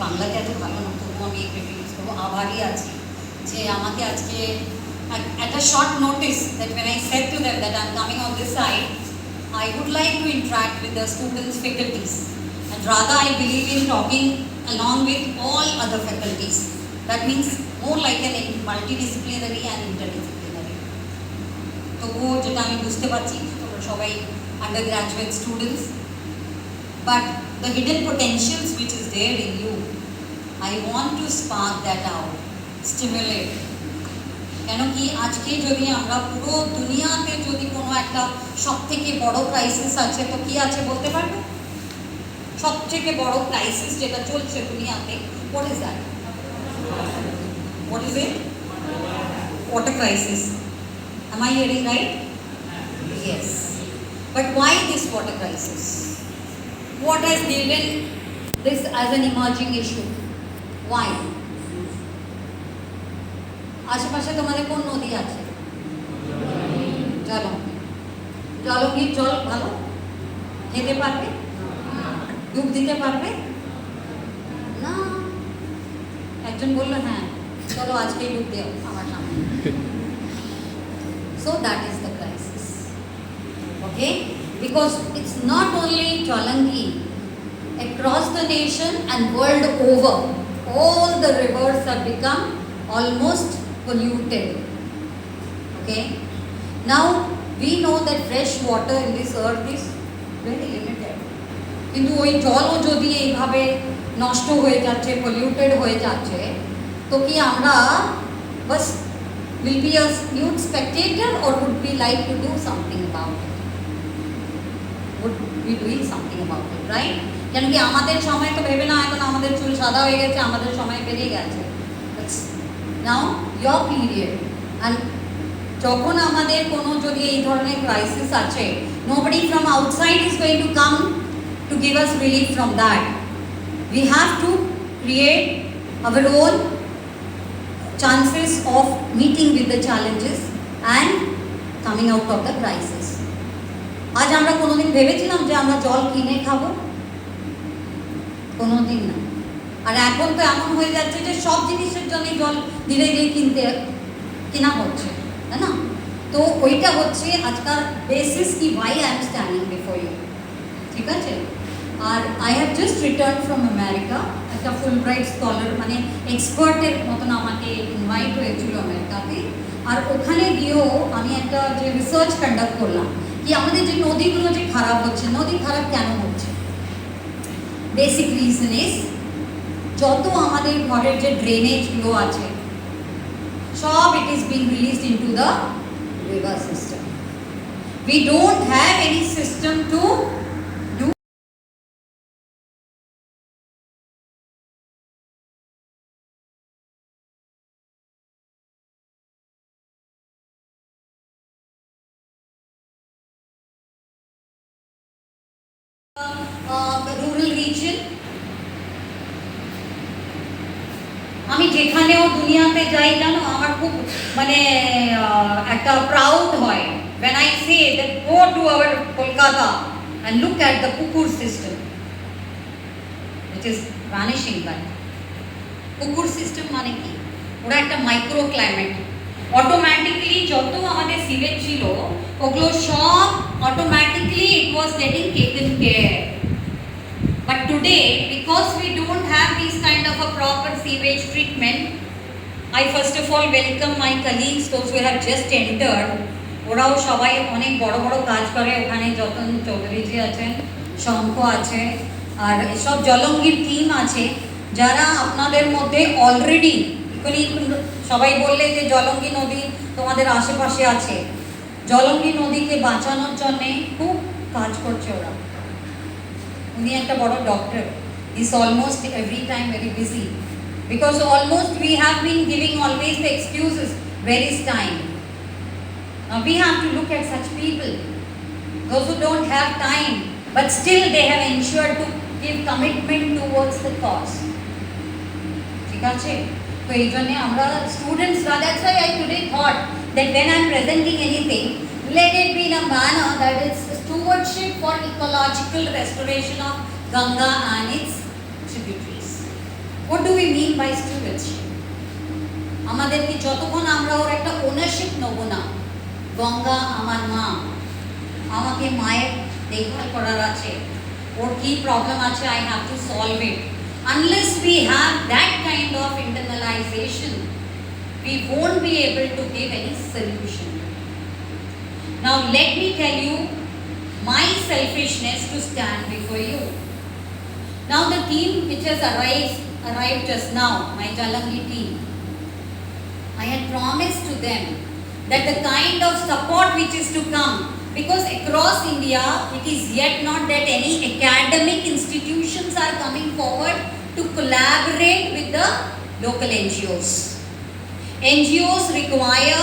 বাংলাতে এত ভালো না, তবুও আমি এটাকে ইউজ করবো। আভারই আছি যে আমাকে আজকে at a short notice that when I said to them that I'm coming on this side, I would like to interact with the students, faculties, and rather I believe in talking along with all other faculties. That means more like an multidisciplinary and interdisciplinary. তবুও যেটা আমি বুঝতে পারছি তোমরা সবাই undergraduate students, but the hidden potentials which is there in you, I want to spark that out, stimulate. কেন কি আজকে যদি আমরা পুরো দুনিয়াতে যদি কোনো একটা সব থেকে বড় ক্রাইসিস আছে, তো কি আছে বলতে পারবে? সব থেকে বড় ক্রাইসিস যেটা চলছে দুনিয়াতে, what is that? What is it? Water crisis. Am I hearing right? Yes. But why this water crisis? What has given this as an emerging issue? Why? আশেপাশে তোমাদের কোন নদী আছে? জলঙ্গি। জলঙ্গির জল ভালো? খেতে পারবে? ডুব দিতে পারবে না? একজন বললো হ্যাঁ চলো আজকেই ডুব দেও আমার সামনে। So that is the crisis. Okay? Because it's not only Jalangi, across the nation and world over, all the rivers have become almost polluted. Okay? Now we know that fresh water in this earth is very limited. কিন্তু ওই জলও যদি এইভাবে নষ্ট হয়ে যাচ্ছে, polluted হয়ে যাচ্ছে, তো কি আমরা বাস will be a nude spectator or would we like to do something about it? Would be doing something about it, right? কেন কি আমাদের সময় তো ভেবে না এখন আমাদের চুল সাদা হয়ে গেছে, আমাদের সময় বেরিয়ে গেছে। Now your period, and যখন আমাদের কোনো যদি এই ধরনের ক্রাইসিস আছে, nobody from outside is going to come to give us relief from that. We have to create our own chances of meeting with the challenges and coming out of the crisis. আজ আমরা কোনোদিন ভেবেছিলাম যে আমরা জল কিনে খাবো? কোনোদিন না। আর এখন তো এমন হয়ে যাচ্ছে যে সব জিনিসের জন্য জল ধীরে ধীরে কেনা হচ্ছে, তাই না? তো ওইটা হচ্ছে আজকাল বেসিস কি ভাই I am standing before you, ঠিক আছে? আর I have just return from America, একটা ফুলব্রাইট স্কলার মানে এক্সপার্টের মতন আমাকে ইনভাইট হয়েছিল আমেরিকাতে। আর ওখানে গিয়েও আমি একটা যে রিসার্চ কন্ডাক্ট করলাম কি আমাদের যে নদীগুলো যে খারাপ হচ্ছে, নদী খারাপ কেন হচ্ছে? বেসিক রিজন ইজ যত আমাদের ঘরের যে ড্রেনেজগুলো আছে সব it is being released into the river system. We don't have any system to do rural reason. আমি যেখানেও দুনিয়াতে যাই জানো আমার খুব মানে একটা প্রাউড হয় when I say that go to our Kolkata and look at the Pukur system which is vanishing that. Pukur system মানে কি? ওরা একটা মাইক্রো ক্লাইমেট, অটোমেটিকলি যত আমাদের সিভেজ ছিল ওগুলো সব automatically it was getting taken care. But today, because we don't have these kind of a proper sewage treatment, I first of all welcome my colleagues, those who have just entered. ওরাও সবাই অনেক বড় বড় কাজ করে, ওখানে যতন চৌধুরীজি আছেন, শঙ্খ আছে, আর সব জলঙ্গির টিম আছে যারা আপনাদের মধ্যে অলরেডি সবাই বললে যে জলঙ্গি নদী তোমাদের আশেপাশে আছে, জলঙ্গি নদীকে বাঁচানোর জন্যে খুব কাজ করছে ওরা। উনি একটা বড় doctor, is almost every time very busy because almost we have been giving always the excuses where is time. Now we have to look at such people, those who don't have time but still they have ensured to give commitment towards the cause. ঠিক আছে? তো এই জন্য আমরা students, that's why I today thought that when I am presenting anything, let it be in a manner that is stewardship for ecological restoration of Ganga and its tributaries. What do we mean by stewardship? আমাদেরকে যতক্ষণ আমরা ওর একটা ownership নেব না, গঙ্গা আমার মা, আমাকে মায়ের দেখভাল করার আছে, ওর কি প্রবলেম আছে, I have to solve it. Unless we have that kind of internalization, we won't be able to give any solution. Now let me tell you my selfishness to stand before you. Now the team which has arrived just now, my Jalangi team, I had promised to them that the kind of support which is to come, because across India it is yet not that any academic institutions are coming forward to collaborate with the local NGOs. NGOs require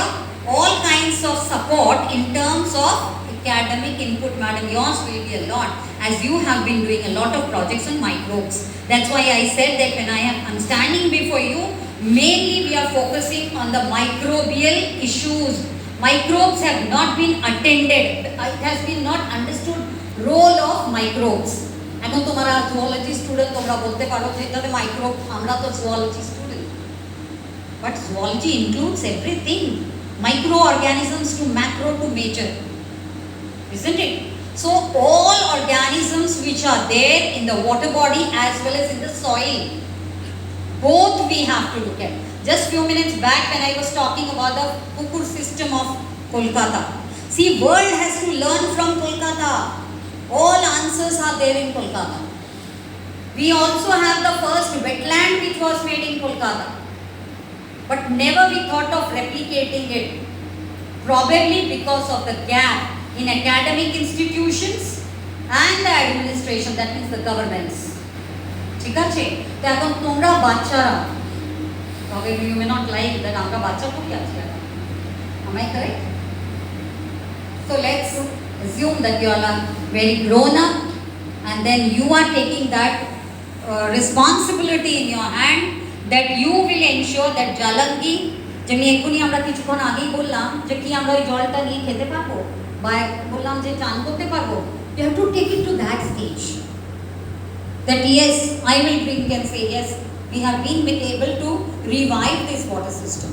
all kinds of support in terms of academic input. Madam, yours will be a lot, as you have been doing a lot of projects on microbes. That's why I said that when I'm standing before you, mainly we are focusing on the microbial issues. Microbes have not been attended. It has been not understood role of microbes. এখন তোমরা zoology student, তোমরা বলতে পারো যে এটা microbe, আমরা তো zoology student. But zoology includes everything. Microorganisms to macro to major. Isn't it? So all organisms which are there in the water body as well as in the soil, both we have to look at. Just few minutes back when I was talking about the Pukur system of Kolkata. See, world has to learn from Kolkata. All answers are there in Kolkata. We also have the first wetland which was made in Kolkata. But never we thought of replicating it. Probably because of the gap in academic institutions and the administration, that means the governments. ঠিক আছে? তো এখন তোমরা বাচ্চারা, তবে you may not like that আমরা বাচ্চা করি আছি এখন. Am I correct? So let's assume that you are very grown up and then you are taking that responsibility in your hand, that you will ensure that Jalangi, যেমনি এক্ষুনি আমরা কিছুক্ষণ আগেই বললাম যে কি আমরা ওই জলটা নিয়ে খেতে পারবো বা বললাম যে চান করতে পারবো, you have to take it to that stage. That yes, I will bring and say yes, we have been able to revive this water system.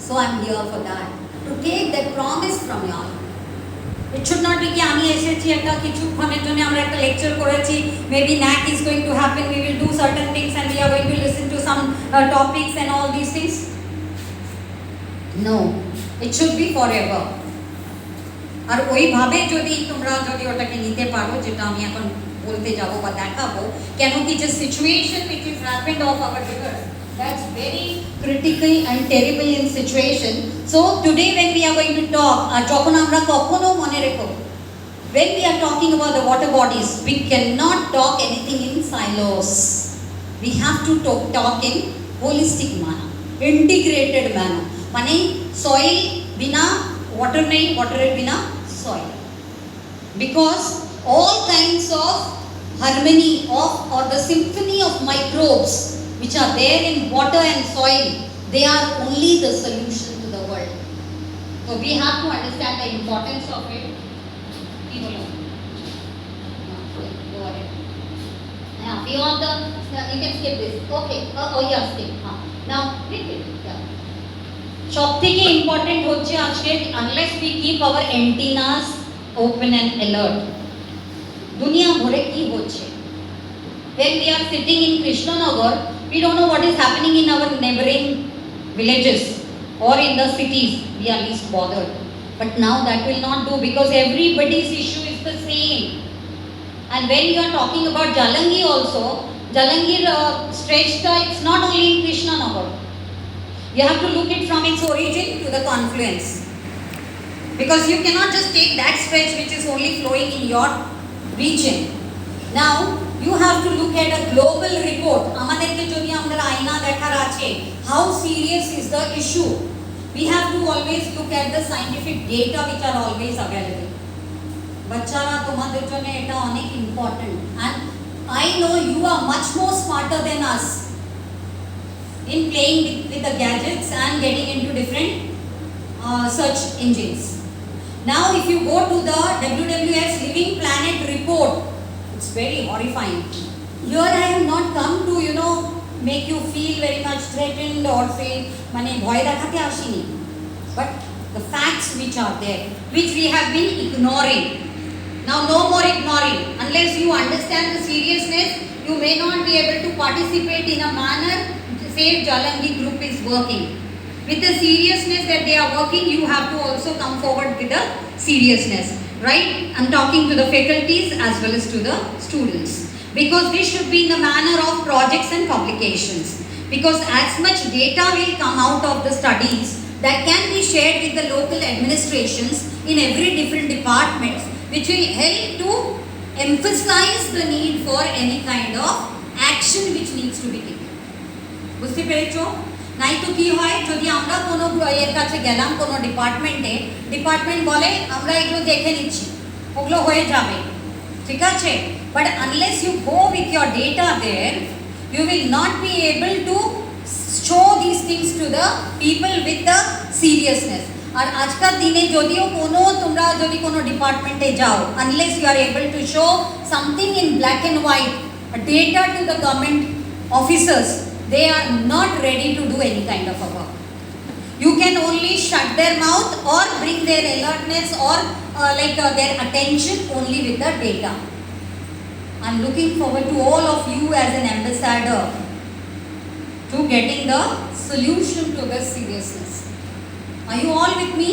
So I am here for that, to take that promise from you all. It should not be ki ami esechi ekta kichukhoner jonne amra ekta lecture korechi, maybe NAC is going to happen, we will do certain things and we are going to listen to some topics and all these things. No, it should be forever. আর ওইভাবে যদি তোমরা যদি ওটাকে নিতে পারো, যেটা আমি এখন বলতে যাব বা দেখাবো, কেন কি যে situation which is happened of our river, that's very critical and terrible in situation. So today when we are going to talk, আর যখন আমরা কখনো মনে রেখো, when we are talking about the water bodies, we cannot talk anything in silos. We have to talk in holistic manner, integrated manner. মানে soil বিনা water নেই, water এর বিনা soil. Because all kinds of harmony of or the symphony of microbes which are there in water and soil, they are only the solution to the world. So we have to understand the importance of it. Go ahead. Yeah, beyond the, you can skip this. Okay. Oh yeah, skip. Now read it. Yeah. সবথেকে important হচ্ছে আজকে, unless we keep our antennas open and alert, দুনিয়া ভরে কি হচ্ছে। When we are sitting in Krishnanagar, we don't know what is happening in our neighboring villages or in the cities. We are least bothered. But now that will not do, because everybody's issue is the same. And when you are talking about Jalangi also, Jalangi stretched, it's not only in Krishnanagar. You have to look it from its origin to the confluence, because you cannot just take that stretch which is only flowing in your region. Now you have to look at a global report. আমাদেরকে যদি আমরা আয়না দেখার আছে, how serious is the issue, we have to always look at the scientific data which are always available. বাচ্চারা তোমাদের জন্য এটা অনেক important, and I know you are much more smarter than us in playing with the gadgets and getting into different search engines. Now if you go to the WWF's Living Planet report, it's very horrifying. Here I have not come to make you feel very much threatened or say মানে ভয় দেখাতে আসিনি, but the facts which are there, which we have been ignoring. Now no more ignoring. Unless you understand the seriousness, you may not be able to participate in a manner say Jalangi group is working. With the seriousness that they are working, you have to also come forward with the seriousness, right? I'm talking to the faculties as well as to the students. Because this should be in the manner of projects and publications. Because as much data will come out of the studies that can be shared with the local administrations in every different departments, which will help to emphasize the need for any kind of action which needs to be taken. বুঝতে পেরেছো? নাই তো কি হয়, যদি আমরা কোনো এর কাছে গেলাম কোনো ডিপার্টমেন্টে, ডিপার্টমেন্ট বলে আমরা এগুলো দেখে নিচ্ছি, ওগুলো হয়ে যাবে, ঠিক আছে, but unless you go with your data there, you will not be able to show these things to the people with the seriousness. আর আজকাল দিনে যদিও কোনো তোমরা যদি কোনো ডিপার্টমেন্টে যাও, unless you are able to show something in black and white data to the government officers, they are not ready to do any kind of a work. You can only shut their mouth or bring their alertness or their attention only with the data. I'm looking forward to all of you as an ambassador to getting the solution to this seriousness. Are you all with me?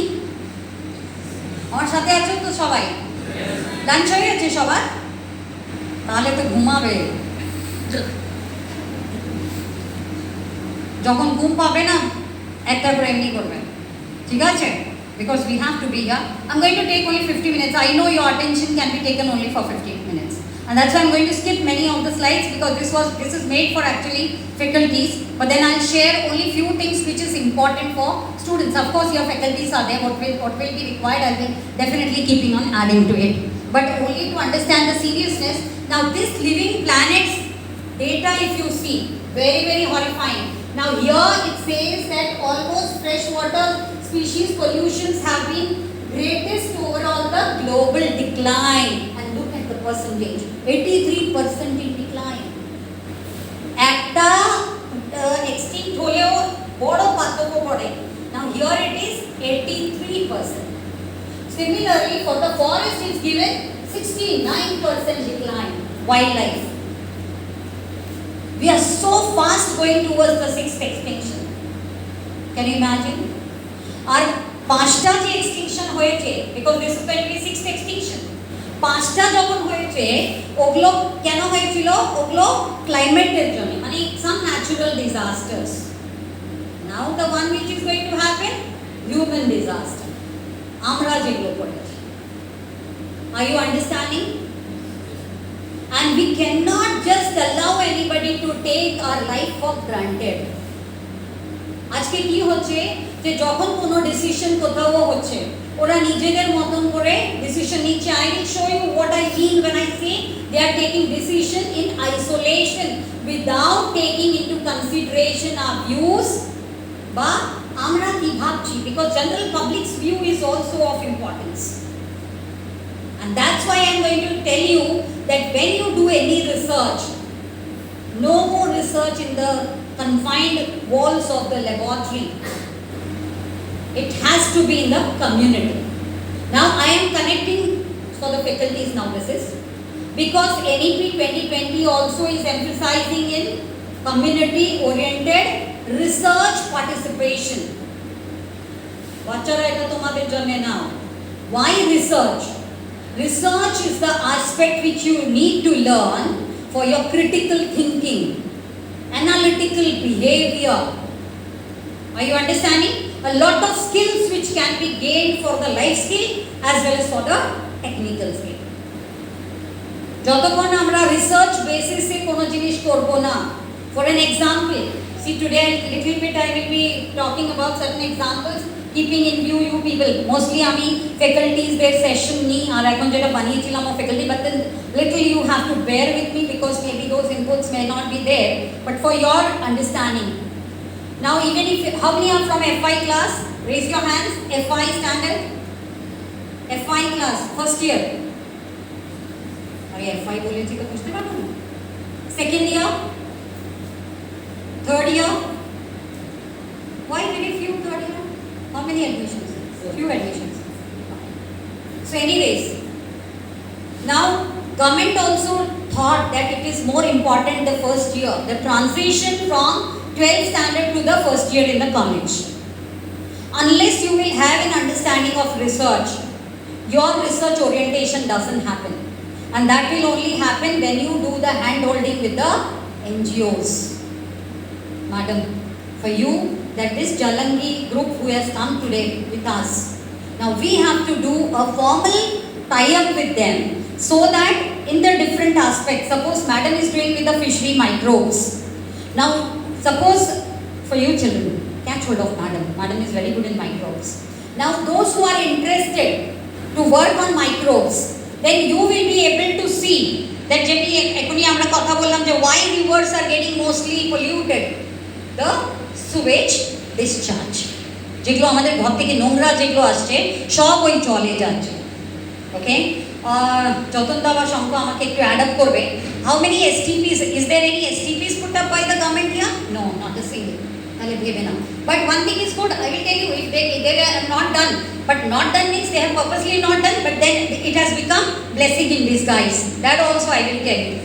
আমার সাথে আছো তো সবাই? Lunch হয়ে গেছে সবার? তাহলে তো ঘুমাবে। যখন ঘুম পাবে না একটার পর এমনি করবে, ঠিক আছে? Because we have to be here. I'm going to take only 50 minutes. I know your attention can be taken only for 15 minutes. And that's why I'm going to skip many of the slides, because this is made for actually faculties. But then I'll share only few things which is important for students. Of course, your faculties are there. What will be required, I'll be definitely keeping on adding to it. But only to understand the seriousness. Now, this living planets data, if you see, very, very horrifying. Now, here it says that almost freshwater species pollutions have been greatest overall the global decline. Percentage 83% in decline. একটা extinct হলেও বড় পার্থক্য পড়ে। Now here it is 83%. Similarly, for the forest is given 69% decline. Wildlife. We are so fast going towards the sixth extinction. Can you imagine? আর পাঁচটা যে extinction হয়েছে, because this is going to be sixth extinction. পাঁচটা যখন হয়েছে, ওগুলো কেন হয়েছিল? ওগুলো ক্লাইমেটের জন্য, মানে some natural disasters. Now the one which is going to happen, human disaster, আমরা যেগুলো করেছি। Are you understanding? And we cannot just allow anybody to take our life for granted. আজকে কি হচ্ছে যে যখন কোনো ডিসিশন কোথাও হচ্ছে, ওরা নিজেদের মতন করে ডিসিশন নিচ্ছে। I will show you what I mean when I say they are taking decision in isolation without taking into consideration our views বা আমরা কি ভাবছি, because general public's view is also of importance. And that's why I'm going to tell you that when you do any research, no more research in the confined walls of the laboratory. It has to be in the community. Now I am connecting for the faculties now this is because NEP 2020 also is emphasizing in community oriented research participation. বাচ্চারা এটা তোমাদের জন্য নাও। Why research? Research is the aspect which you need to learn for your critical thinking, analytical behavior. Are you understanding? A lot of skills which can be gained for the life skill as well as for the technical skill. যতক্ষণ আমরা research বেসিসে কোনো জিনিস করব না, for an example, see today little bit I will be talking about certain examples keeping in view you people. Mostly আমি faculties their session নি আর এখন যেটা বানিয়েছিলাম ও faculty, but then little you have to bear with me because maybe those inputs may not be there, but for your understanding. Now even if how many are from FI class? Raise your hands. FI standard. FI class first year. अरे FI बोले जी तो पूछते बात ना. Second year. Third year? Why very few third year? How many admissions? Few admissions. So anyways, now government also thought that it is more important the first year, the transition from 12th standard to the first year in the college. Unless you will have an understanding of research, your research orientation doesn't happen. And that will only happen when you do the hand holding with the NGOs. Madam, for you, that this Jalangi group who has come today with us, now we have to do a formal tie-up with them so that in the different aspects, suppose madam is doing with the fishery microbes. Now, suppose for you children, catch hold of madam. Madam is very good in microbes. Now, those who are interested to work on microbes, then you will be able to see that why rivers are getting mostly polluted. The sewage discharge. যেগুলো আমাদের ঘর থেকে নোংরা যেগুলো আসছে সব ওই জলে যাচ্ছে। ওকে, যতন দা বা শঙ্খ আমাকে একটু অ্যাড আপ করবে। How many STPs, is there any STPs put up by the government here? No, not a single. তাহলে ভেবে না। But one thing is good, I will tell you, if they are not done, but not done means they have purposely not done, but then it has become blessing in disguise. That also I will tell you.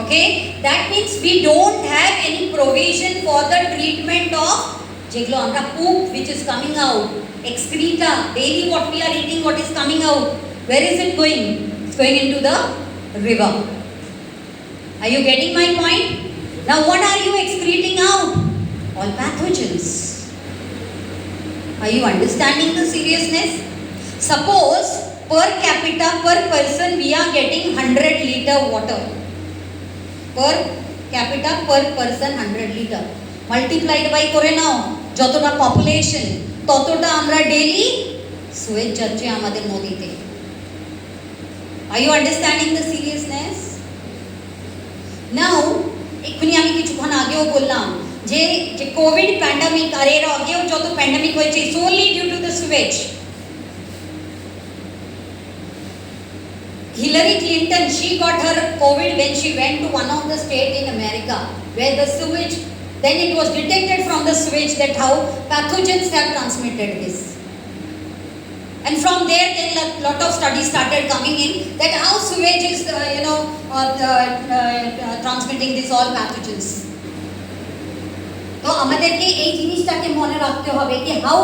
Okay, that means we don't have any provision for the treatment of যেগুলো আমরা poop which is coming out, excreta, daily what we are eating, what is coming out, where is it going? It's going into the river. Are you getting my point? Now what are you excreting out? All pathogens. Are you understanding the seriousness? Suppose per capita, per person we are getting 100 liter water. Per capita, per person 100 liter. Multiplied by করে নাও, যতটা population ততটা আমরা daily Suez যাচ্ছে আমাদের নদীতে। Are you understanding the seriousness? Now, এক্ষুনি আমি কিছুক্ষণ আগেও বললাম যে কোভিড প্যান্ডামিক আর এর আগেও যত প্যান্ডামিক হয়েছে solely due to the sewage. Hillary Clinton, she got her COVID when she went to one of the state in America where the sewage, then it was detected from the sewage that how pathogens have transmitted this. And from there then a lot of studies started coming in that how sewage is transmitting these all pathogens. তো আমাদেরকে এই জিনিসটাকে মনে রাখতে হবে কি how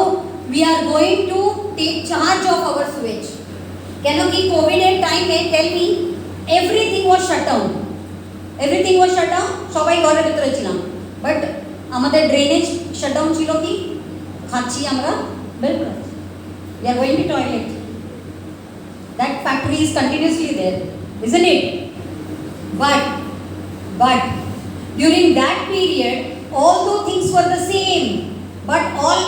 we are going to take charge of our sewage. কেন কি কোভিড এর টাইমে tell me everything was shut down, everything was shut down, সবাই ঘরের ভিতরে ছিলাম, বাট আমাদের ড্রেনেজ শাট ডাউন ছিল কি খাচ্ছি আমরা বের করে, we are going to toilet, that factory is continuously there, isn't it? But during that period although things were the same, but all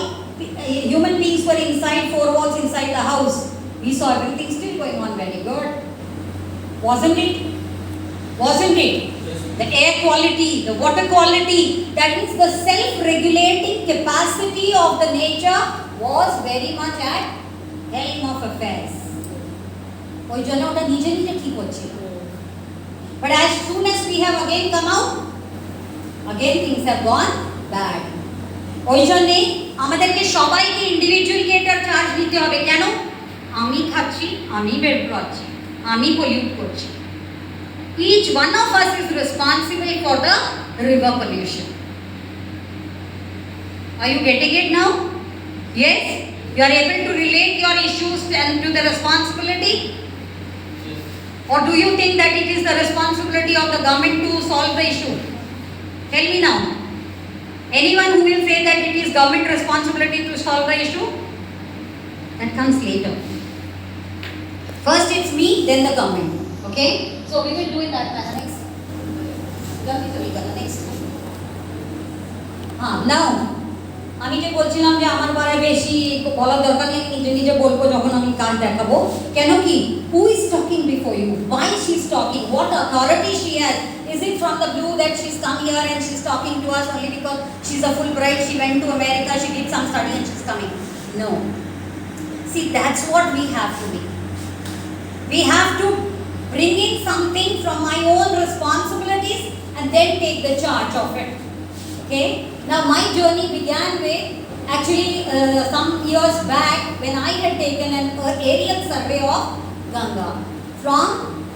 human beings were inside four walls inside the house, we saw everything still going on very good, wasn't it? Yes. The air quality, the water quality, that means the self-regulating capacity of the nature was very much at helm of affairs. ওই জন্য ওটা নিজে নিজে ঠিক হচ্ছে। But as soon as we have again come out, again things have gone bad. ওই জন্যে আমাদেরকে সবাইকে ইন্ডিভিজুয়ালকে এটার চার্জ নিতে হবে। কেন? আমি খাচ্ছি, আমি বের করছি, আমি পলিউট করছি। Each one of us is responsible for the river pollution. Are you getting it now? Yes? You are able to relate your issues and to the responsibility? Yes. Or do you think that it is the responsibility of the government to solve the issue? Tell me now. Anyone who will say that it is government responsibility to solve the issue? That comes later. First it's me, then the government. Okay? So we will do it that manner. Next. Next. Now, আমি যে বলছিলাম যে আমার বারে বেশি বলার দরকার নেই, নিজে নিজে বলবো যখন আমি কাজ দেখাবো। কেন কি? Who is talking before you? Why she is talking? What authority she has? Is it from the blue that she's come here and she's talking to us only because she's a Fulbright, she went to America, she did some study and she's coming? No. See, that's what we have to be. We have to bring in something from my own responsibilities and then take the charge of it. Okay, now my journey began with actually some years back when I had taken an aerial survey of Ganga from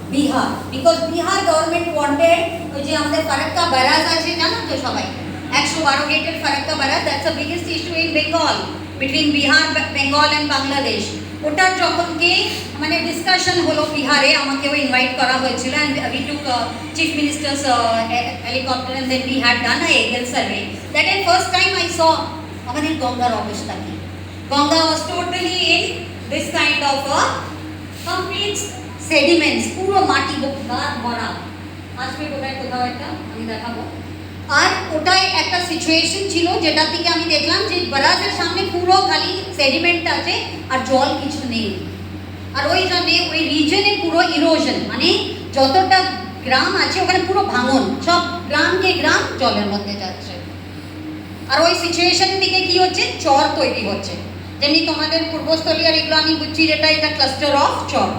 Bihar, because Bihar government wanted ওই যে আমাদের Farakka barrage আছে জানো তো সবাই 112 গেটের Farakka barrage, that's the biggest issue in Bengal between Bihar Bengal and Bangladesh. ওটার যখন কি মানে ডিসকাশন হলো বিহারে, আমাকেও ইনভাইট করা হয়েছিল, and we took chief minister's helicopter and then we had done a aerial survey. That is first time I saw আমাদের গঙ্গার অবস্থা কি। Ganga was totally in this kind of a complete sediments, পুরো মাটি ভরা। আসবে কোথায় কোথাও একটা আমি দেখাবো। আর ওটাই একটা সিচুয়েশন ছিল যেটা থেকে আমি দেখলাম যে বারাজের সামনে পুরো খালি সেডিমেন্ট আছে আর জল কিছু নেই। আর ওই জন্যে ওই রিজনে পুরো ইরোশন, মানে যতটা গ্রাম আছে ওখানে পুরো ভাঙন, সব গ্রামকে গ্রাম জলের মধ্যে যাচ্ছে। আর ওই সিচুয়েশনের দিকে কি হচ্ছে, চর তৈরি হচ্ছে, যেমনি তোমাদের পূর্বস্থলী আর এগুলো আমি বুঝছি যেটা এটা cluster of Char.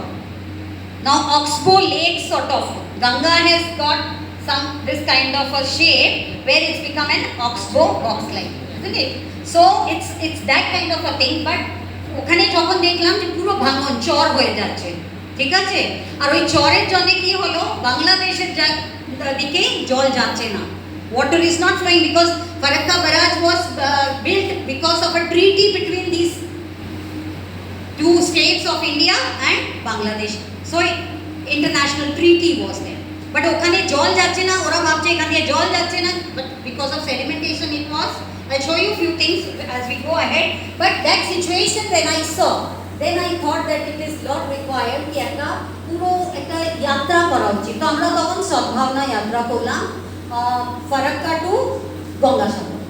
Now Oxbow Lake sort of, Ganga has got some this kind of a shape where it's become an oxbow box like, isn't it? So it's that kind of a thing, but ওখানে যখন দেখলাম যে পুরো ভাঙন চর হয়ে যাচ্ছে, ঠিক আছে। আর ওই চরের জন্য কি হলো, বাংলাদেশের দিকে জল যাচ্ছে না, water is not flowing because Farakka barrage was built because of a treaty between these two states of India and Bangladesh. So international treaty was there, but ওখানে জল যাচ্ছে না, ওরা ভাবছে এখান দিয়ে জল যাচ্ছে না, but because of sedimentation it was. I'll show you a few things as we go ahead, but that situation when I saw, then I thought that it is not required কি একটা পুরো একটা যাত্রা করা উচিত। তো আমরা তখন সদ্ভাবনা যাত্রা করলাম Farakka to Gangasagar.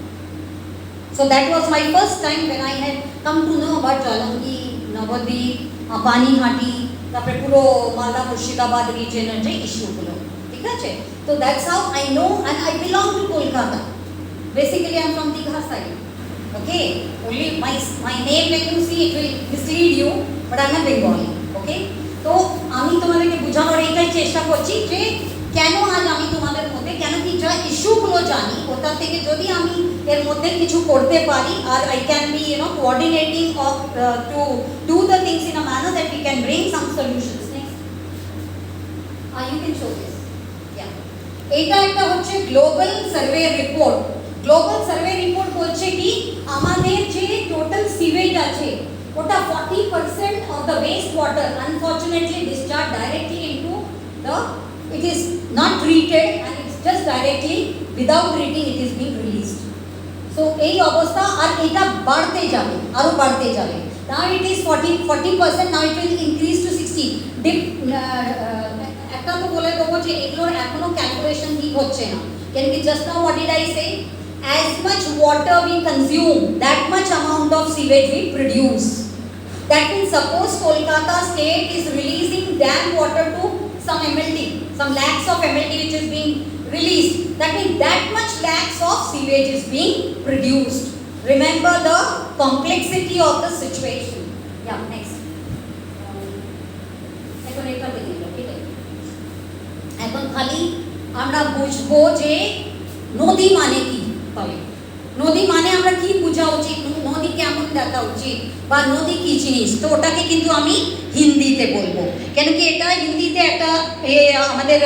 So that was my first time when I had come to know about Jalangi, Navadvip, Panihati, তারপরে পুরো মালদা মুর্শিদাবাদ রিজনের যে ইস্যুগুলো, ঠিক আছে। তো that's how I know, and I belong to Kolkata. Basically I am from Digha side, okay. only my name when you see it will mislead you, but I am a Bengali, okay. তো আমি তোমাদেরকে বোঝানোর এইটাই চেষ্টা করছি যে কেন আজ আমি তোমাদের মধ্যে, কেন কি যা ইস্যুগুলো জানি ওটার থেকে যদি আমি এর মধ্যে কিছু করতে পারি, আর I can be coordinating of to do the things in a manner that we can bring some solutions. Next, you can show this. এইটা একটা হচ্ছে global survey report. Global survey report বলছে কি আমাদের যে টোটাল সিভেজ আছে ওটা 40% of the waste water unfortunately discharge directly into the, it is not treated and it's just directly without treating it is being released. So এই অবস্থা, আর এটা বাড়তে যাবে, আরো বাড়তে যাবে। Now it is 40%, now it will increase to 60. একটা তো বলে দেবো যে এগুলোর এখনো ক্যালকুলেশন ঠিক হচ্ছে না, কেন কি just now what did I say, as much water we consume that much amount of sewage we produce. That means suppose Kolkata state is releasing dam water to some MLD, some lakhs of MLD which is being released, that means that much lakhs of sewage is being produced. Remember the complexity of the situation. Yeah, next. এখন খালি আমরা বুঝবো যে নদী মানে কি। তবে নদী মানে আমরা কি বোঝা উচিত, নদী কেমন দেখা উচিত, বা নদী কি জিনিস, তো ওটাকে কিন্তু আমি হিন্দিতে বলবো, কেন কি এটা হিন্দিতে একটা আমাদের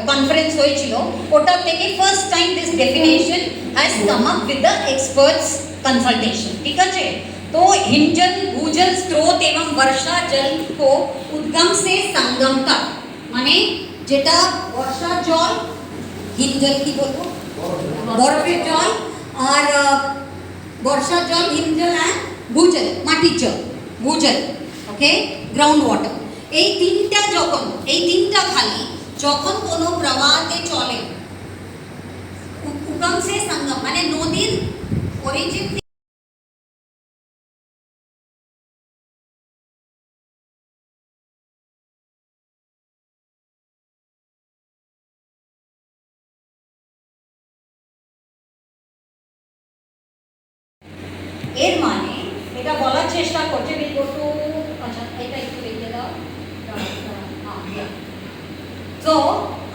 কনফারেন্স হয়েছিল, ওটা থেকে first time this definition has come up with the experts consultation, ठीक है। तो हिमजल, भूजल स्रोत एवं वर्षा जल को उद्गम से संगम तक, माने जेटा वर्षा जल, हिमजल की बोलबो बरफेर जल, और वर्षा जल, हिमजल एंड भूजल माटिर जल, भूजल, ओके, ग्राउंड वाटर, এই তিনটা যখন, এই তিনটা খালি যখন কোনো প্রবাহে চলে, উদ্গম সে সঙ্গম মানে নদীর অরিজিন এর মানে এটা বলার চেষ্টা করছে বিগত, আচ্ছা এটা একটু লিখে দাও। তো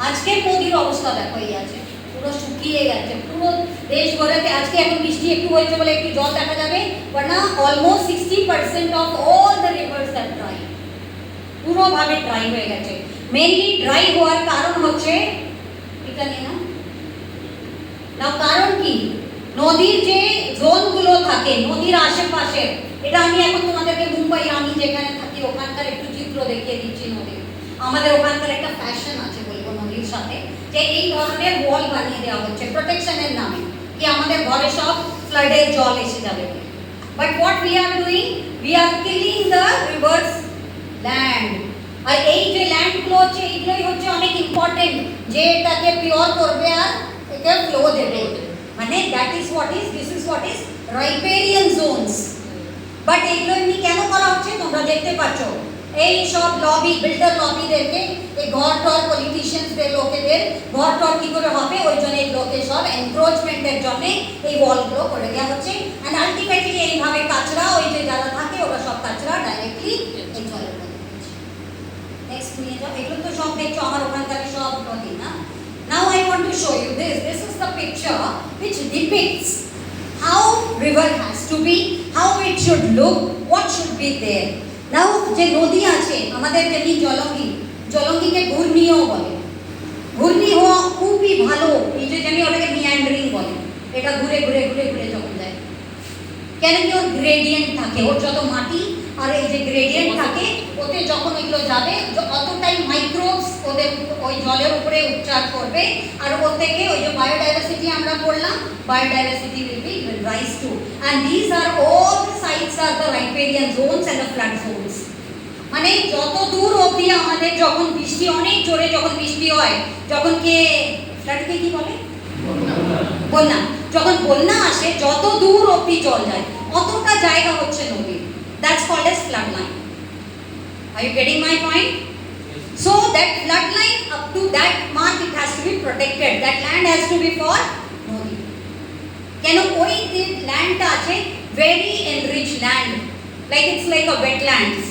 আজকের নদীর অবস্থা দেখো এই আছে, পুরো শুকিয়ে গেছে, পুরো দেশ ভরেতে আজকে এখন বৃষ্টি একটু হয়েছে বলে একটু জল দেখা যাবে, but almost 60% of all the rivers are dry, পুরোভাবে ড্রাই হয়ে গেছে। মেনলি ড্রাই হওয়ার কারণ হচ্ছে এটা নিয়ে না কারণ কি, নদীর যে জোনগুলো থাকে নদীর আশেপাশে, এটা আমি এখন তোমাদেরকে মুম্বাই আমি যেখানে থাকি ওখানকার একটু চিত্র দেখিয়ে দিচ্ছি নদীর। আমাদের ওখানকার একটা ফ্যাশন আছে বলবো নদীর সাথে, যে এই ধরনের ওয়াল বানিয়ে দেওয়া হচ্ছে প্রোটেকশনের নামে, কি আমাদের ঘরে সব ফ্লাডের জল এসে যাবে। But what we are doing, we are killing the rivers land. আর এই যে ল্যান্ডগুলো হচ্ছে এইগুলোই হচ্ছে অনেক ইম্পর্টেন্ট, যে এটাকে পিওর করবে আর এটা ফ্লো দেবে, মানে that is what is this is what is riparian zones. But এইগুলো এমনি কেন করা হচ্ছে তোমরা দেখতে পাচ্ছ, এই সব লবি বিল্ডার লবিদেরকে এই ঘর টর পলিটিশিয়ানসদের লোকেদের ঘর টর কি করে হবে, ওই জন্য এই লোকে সব এনক্রোচমেন্টের জন্য এই ওয়ালগুলো করে দেওয়া হচ্ছে। অ্যান্ড আলটিমেটলি এইভাবে কাঁচরা ওই যে যারা থাকে ওরা সব কাঁচরা ডাইরেক্টলি এই জলের মধ্যে। নেক্সট নিয়ে যাও, এগুলো তো সব দেখছো আমার ওখানকার সব নদী না। Now I want to show you this. This is the picture which depicts how river has to be, how it should look, what should be there. Now যে নদী আছে আমাদের যেমনি জলঙ্গি, জলঙ্গিকে ঘূর্ণিও বলে, ঘূর্ণি হওয়া খুবই ভালো, এই যে যেমনি ওটাকে মিয়ান্ডারিং বলে, এটা ঘুরে ঘুরে ঘুরে ঘুরে যখন যায়, কেন কি ওর গ্রেডিয়েন্ট থাকে, ওর যত মাটি আর এই যে গ্রেডিয়েন্ট থাকে ওতে যখন ওইগুলো যাবে অতটাই মাইক্রোবস ওদের ওই জলের উপরে উপচার করবে, আর ওর থেকে ওই যে বায়োডাইভার্সিটি আমরা পড়লাম, biodiversity will rise too, and these are all the sites are the riparian zones and the flood zones. মানে যত দূর অবধি আমাদের যখন বৃষ্টি অনেক জোরে যখন বৃষ্টি হয়, যখন কে ফ্লাডকে কি বলে বন্যা, যখন বন্যা আসে যত দূর অবধি জল যায় অতটা জায়গা হচ্ছে নদী, that's called as flood line. Are you getting my point? So that flood line up to that mark it has to be protected, that land has to be for নদী। কেন ওই যে ল্যান্ডটা আছে very enriched land, like it's like a wetlands,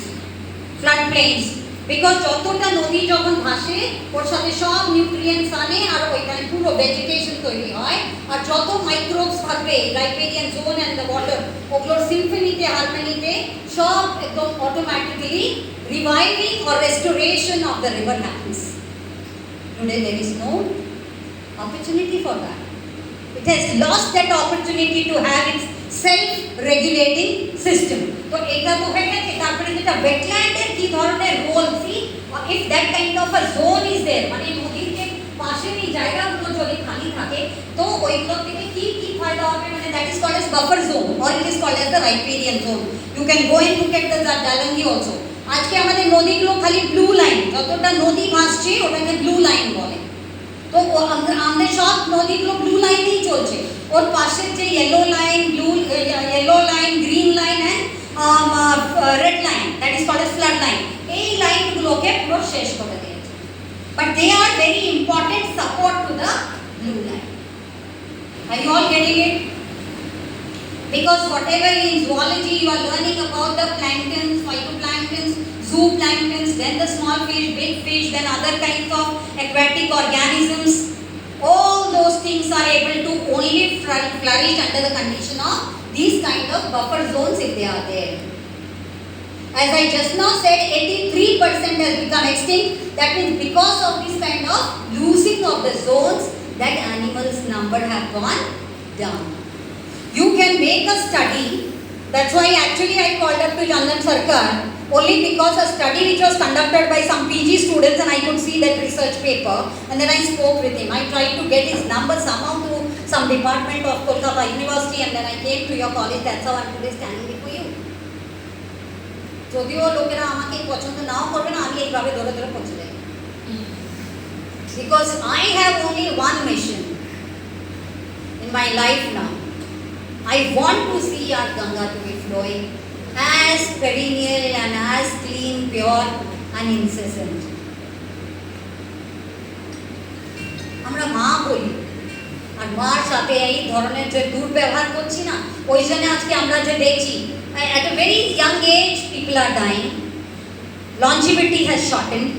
flood plains, because যতটা নদী যখন ভাসে ওর সাথে সব নিউট্রিয়েন্টস আনে আর ওইখানে পুরো ভেজিটেশন তৈরি হয়, আর যত মাইক্রোবস থাকবে রাইপেরিয়ান জোন অ্যান্ড দ্য ওয়াটার ওগুলোর সিম্ফনিতে হারমোনিতে সব একদম automatically reviving or restoration of the river happens. Today there is no opportunity for that. It has lost that opportunity to have its self-regulating system. তো এটা তো হয়ে গেছে, তারপরে যেটা ওয়েটল্যান্ডের কি ধরনের role, see if that kind of a zone is there, মানে নদীর যে পাশের এই জায়গাগুলো যদি খালি থাকে তো ওইগুলো থেকে কি কি ফায়দা হবে, মানে that is called as buffer zone or it is called as the riparian zone. You can go and look at the Dalangi also. আজকে আমাদের নদীগুলো খালি ব্লু লাইন, যতটা নদী ভাসছে ওটাকে ব্লু লাইন বলে, তো আমাদের সব নদীগুলো ব্লু লাইনেই চলছে, ওর পাশের যে yellow line green line and red line that is called as flood line, এই লাইনগুলোকে পুরো শেষ করে দিয়েছে। But they are very important support to the blue line. Are you all getting it? Because whatever in zoology you are learning about the planktons, phytoplanktons, zooplanktons, then the small fish, big fish, then other kinds of aquatic organisms, all those things are able to only flourish under the condition of these kind of buffer zones if they are there. As I just now said, 83% has become extinct. That means because of this kind of losing of the zones, that animals number have gone down. You can make a study, that's why actually I called up to Chandan Sarkar, only because a study which was conducted by some PG students and I could see that research paper, and then I spoke with him. I tried to get his number somehow to some department of Kolkata University, and then I came to your college, that's how I'm today standing before you. যদিও লোকেরা আমাকে পছন্দ নাও করবে না, আমি এইভাবে ধরে ধরে পৌঁছে যাই, because I have only one mission in my life now. I want to see our Ganga to be flowing as perennial and as clean, pure and incessant. আমরা মা বলি, আর মার সাথে এই ধরনের যে দুর্ব্যবহার করছি না, ওই জন্য আজকে আমরা যে দেখছি at a very young age people are dying, longevity has shortened,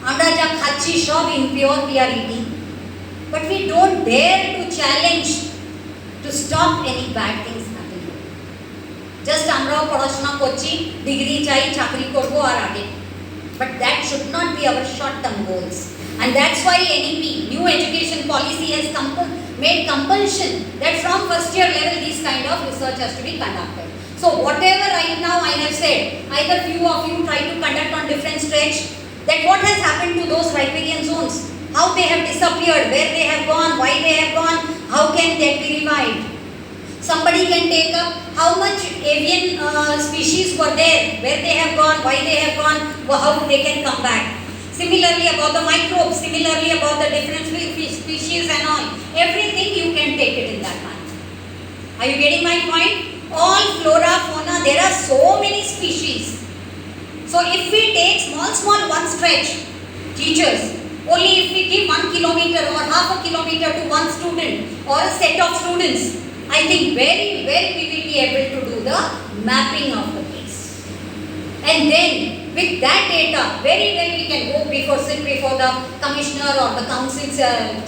আমরা যা খাচ্ছি সব impure we are eating, but we don't dare to challenge to stop any bad things happening. Just আমরাও পড়াশোনা করছি, ডিগ্রি চাই, চাকরি করব আর আগে, but that should not be our short term goals. And that's why NEP, new education policy, has made compulsion that from first year level this kind of research has to be conducted. So whatever right now I have said, either few of you try to conduct on different stretch, that what has happened to those riparian zones, how they have disappeared, where they have gone, why they have gone, how can they be revived. Somebody can take up how much avian species were there, where they have gone, why they have gone, how they can come back. Similarly about the microbes, similarly about the different species and all, everything you can take it in that manner. Are you getting my point? All flora, fauna, there are so many species. So if we take small one stretch, teachers, only if we give 1 kilometer or half a kilometer to one student or a set of students, I think very well we will be able to do the mapping of the place. And then with that data, very well we can go sit before the commissioner or the council's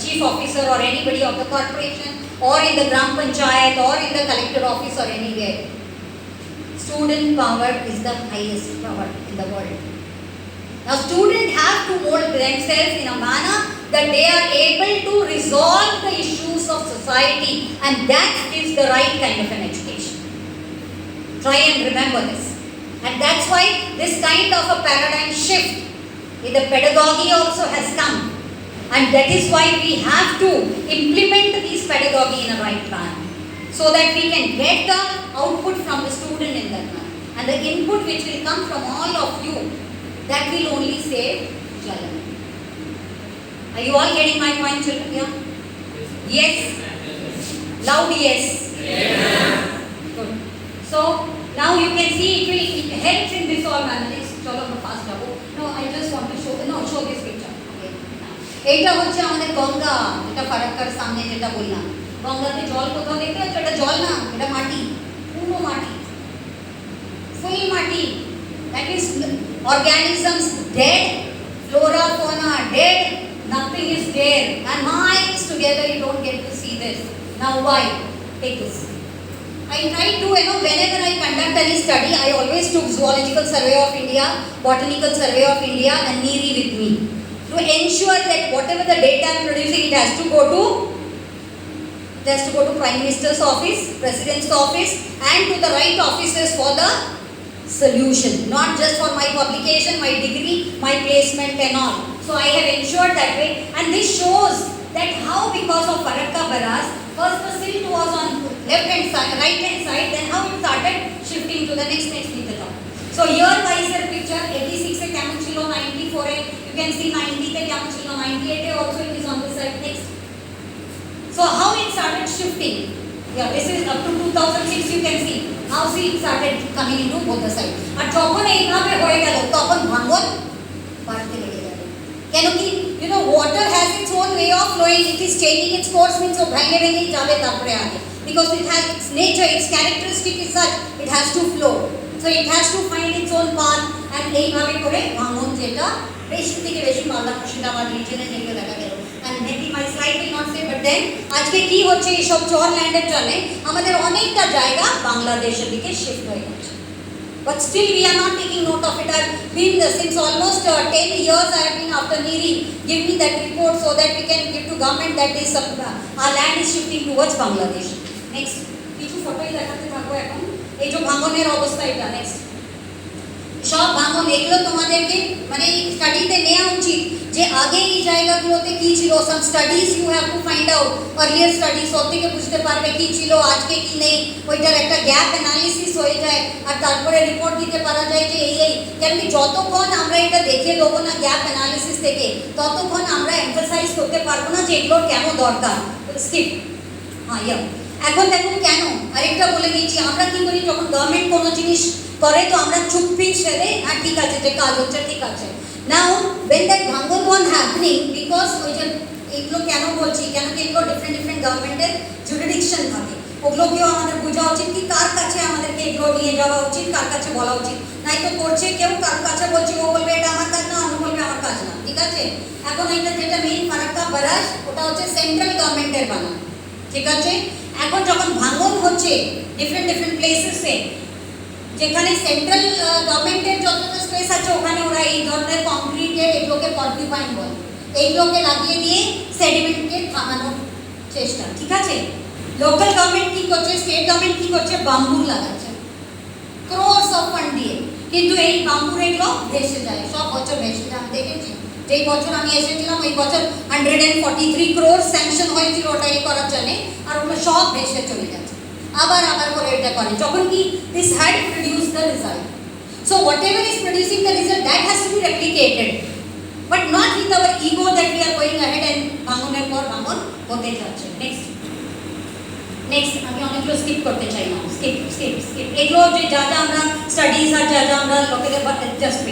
chief officer or anybody of the corporation or in the Gram Panchayat or in the collector office or anywhere. Student power is the highest power in the world. Now students have to mold themselves in a manner that they are able to resolve the issues of society, and that gives the right kind of an education. Try and remember this. And that's why this kind of a paradigm shift in the pedagogy also has come. And that is why we have to implement this pedagogy in a right manner, so that we can get the output from the student in that manner. And the input which will come from all of you, that will only save Jalan. Are you all getting my point, children? Yeah? Yes? Loud yes. Good. So now you can see it helps in this all manner. Chalo fast jabo. No, I just want to show this picture. Okay. এইটা হচ্ছে আমাদের গঙ্গা, এটা ফারাক্কার সামনে যেটা বললাম। গঙ্গাতে জল কোথাও দেখতে পাচ্ছ? এটা জল না, এটা মাটি, পুরো মাটি, ফুল মাটি। That is organisms dead, flora, fauna dead, nothing is there, and miles together you don't get to see this. Now why? Take this. I try to, whenever I conduct any study, I always took Zoological Survey of India, Botanical Survey of India and NEERI with me, to ensure that whatever the data I am producing, it has to go to Prime Minister's office, President's office, and to the right offices for the solution, not just for my publication, my degree, my placement and all. So I have ensured that way, and this shows that how, because of Farakka Barrage, first the silt was on left hand side, right hand side, then how it started shifting to the next meter. So here wiser picture, 86 a Camuchillo, 94 a, you can see 90 a Camuchillo, 98 a also it is on this side. Next. So how it started shifting? Yeah, this is up to 2006 you can see. Now see it started coming into both the sides. আর যখন এইভাবে হয়ে গেল তখন ভাঙন বাড়তে লেগে গেল। কেন কি water has its own way of flowing, it is changing its course, means ভেঙে ভেঙেই যাবে তারপরে আগে, because it has its nature, its characteristic is such, it has to flow, so it has to find its own path, and এইভাবে করে ভাঙন যেটা বেশি থেকে বেশি মালদা মুর্শিদাবাদ রিজনে যেগুলো দেখা গেল। And maybe my slide will not say, but then আজকে কি হচ্ছে এই সব চর ল্যান্ডের জন্য আমাদের অনেকটা জায়গা বাংলাদেশের দিকে শিফট হয়ে যাচ্ছে, but still we are not taking note of it. I've been since almost 10 years I have been after NEERI, give me that report so that we can give to government that this our land is shifting towards Bangladesh. Next, কিছু ফটোই দেখাতে থাকবো এখন, এই যে ভাঙনের অবস্থা এটা। Next, সব ভাঙন এগুলো তোমাদেরকে মানে স্টাডিতে নেওয়া উচিত যে আগে এই জায়গাগুলোতে কি ছিল। Some studies you have to find out, earlier studies, ওর থেকে বুঝতে পারবে কি ছিল আজকে কি নেই, ওইটার একটা গ্যাপ অ্যানালিসিস হয়ে যায়, আর তারপরে রিপোর্ট দিতে পারা যায় যে এই কেন কি যতক্ষণ আমরা এটা দেখে দেবো না গ্যাপ অ্যানালিসিস থেকে, ততক্ষণ আমরা এমফাসাইজ করতে পারবো না যে এগুলোর কেন দরকার। স্কিপ। হ্যাঁ, এখন দেখুন কেন আরেকটা বলে দিচ্ছি, আমরা কি করি যখন গভর্নমেন্ট কোনো জিনিস করে তো আমরা চুপি ছেড়ে হ্যাঁ ঠিক আছে যে কাজ হচ্ছে ঠিক আছে। নাও when that ভাঙন ওয়ান হ্যাপনিং, বিকজ ওই যে এগুলো কেন বলছি, কেন কি এগুলো ডিফারেন্ট গভর্নমেন্টের জুরিডিকশন থাকে, ওগুলোকেও আমাদের বোঝা উচিত কি কার কাছে আমাদেরকে এগুলো নিয়ে যাওয়া উচিত, কার কাছে বলা উচিত। নাই তো করছে কেউ, কার কাছে বলছে ও বলবে এটা আমার কাজ না, আমি বলবে আমার কাজ না, ঠিক আছে। এখন এটা যেটা মেইন ফারাক্কা বারাস, ওটা হচ্ছে সেন্ট্রাল গভর্নমেন্টের বানা, ঠিক আছে। এখন যখন ভাঙন হচ্ছে ডিফারেন্ট প্লেসেসে, যেখানে সেন্ট্রাল গভর্নমেন্টের যতটা স্পেস আছে ওখানে ওরা এই ধরনের কংক্রিটের এগুলোকে পর্টিফাইং বলে, এইগুলোকে লাগিয়ে দিয়ে সেডিমেন্টকে থামানোর চেষ্টা, ঠিক আছে। লোকাল গভর্নমেন্ট কি করছে, স্টেট গভর্নমেন্ট কি করছে, বাম্বু লাগাচ্ছে ক্রোর্স অফ ফান্ড দিয়ে, কিন্তু এই বাম্বুর এগুলো ভেসে যায়, সব বছর ভেসে যায়। আমি দেখেছি যেই বছর আমি এসেছিলাম ওই বছর 143 crore স্যাংশন হয়েছিল ওটা এই করার জন্য, আর ওগুলো সব ভেসে চলে যাচ্ছে। আবার করে এটা করে যখন কি this had produce the result. So whatever is producing the result that has to be replicated, but not with our ego that we are going ahead and ভাঙনের পর ভাঙন হতে যাচ্ছে। নেক্সট আমি অনেকগুলো স্কিপ করতে চাই না, স্কিপ এগুলো যে যা আমরা স্টাডিজ আর যা আমরা লোকেদের জাস্ট